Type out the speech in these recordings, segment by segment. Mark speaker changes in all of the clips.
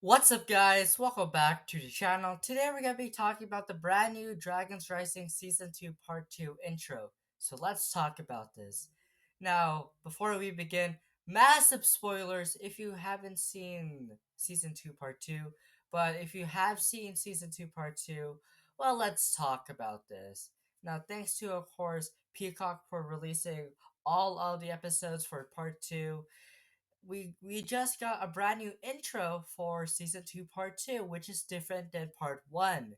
Speaker 1: What's up, guys? Welcome back to the channel. Today we're gonna be talking about the brand new Dragons Rising Season 2 Part 2 intro. So let's talk about this. Now, before we begin, massive spoilers if you haven't seen Season 2 Part 2. But if you have seen Season 2 Part 2, well, let's talk about this. Now, thanks to, of course, Peacock for releasing all of the episodes for Part 2. We just got a brand new intro for season 2 part 2, which is different than part 1.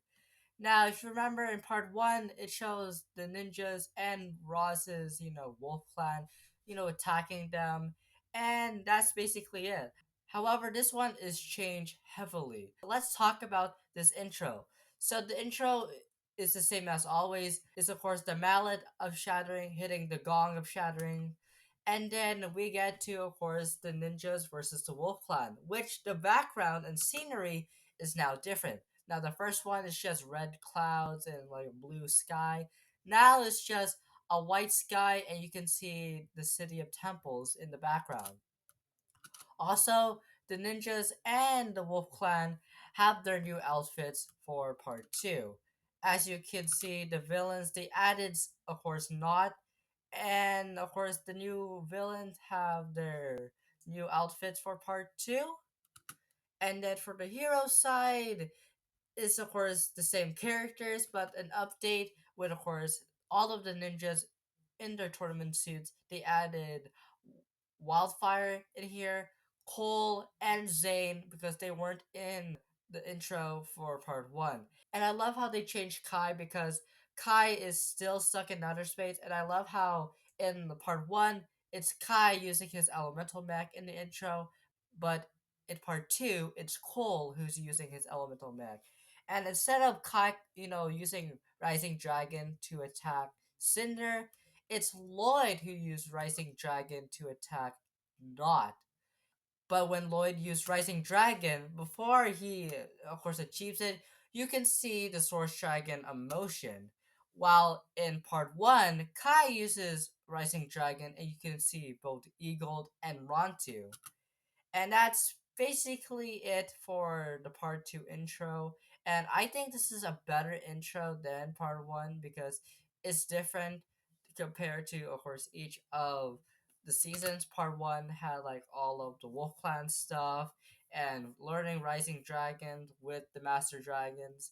Speaker 1: Now, if you remember in part 1, it shows the ninjas and Roz's, wolf clan, attacking them, and that's basically it. However, this one is changed heavily. Let's talk about this intro. So the intro is the same as always. It's of course the mallet of shattering hitting the gong of shattering. And then we get to, of course, the ninjas versus the wolf clan, which the background and scenery is now different. Now the first one is just red clouds and like blue sky. Now it's just a white sky and you can see the city of temples in the background. Also, the ninjas and the wolf clan have their new outfits for part 2. As you can see, the villains they added, of course, not, and of course the new villains have their new outfits for part 2. And then for the hero side, is of course the same characters, but an update with of course all of the ninjas in their tournament suits. They added Wildfire in here, Cole and Zane because they weren't in the intro for part 1. And I love how they changed Kai because Kai is still stuck in outer space, and I love how in the part 1 it's Kai using his elemental mech in the intro, but in part 2 it's Cole who's using his elemental mech. And instead of Kai, using Rising Dragon to attack Cinder, it's Lloyd who used Rising Dragon to attack Not. But when Lloyd used Rising Dragon, before he, of course, achieves it, you can see the Source Dragon emotion. While in part 1, Kai uses Rising Dragon and you can see both Eagle and Rontu. And that's basically it for the part 2 intro. And I think this is a better intro than part 1 because it's different compared to, of course, each of the seasons. Part 1 had like all of the Wolf Clan stuff and learning Rising Dragons with the Master Dragons.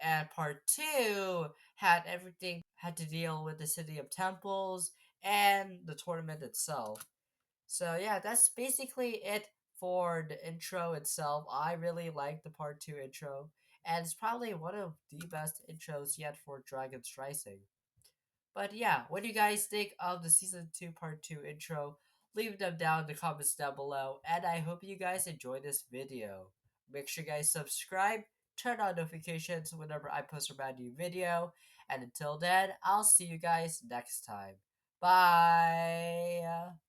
Speaker 1: And part 2 had everything, had to deal with the City of Temples and the tournament itself. So yeah, that's basically it for the intro itself. I really like the part 2 intro, and it's probably one of the best intros yet for Dragon's Rising. But yeah, what do you guys think of the season 2 part 2 intro? Leave them down in the comments down below, and I hope you guys enjoy this video. Make sure you guys subscribe, turn on notifications whenever I post a brand new video, and until then, I'll see you guys next time. Bye!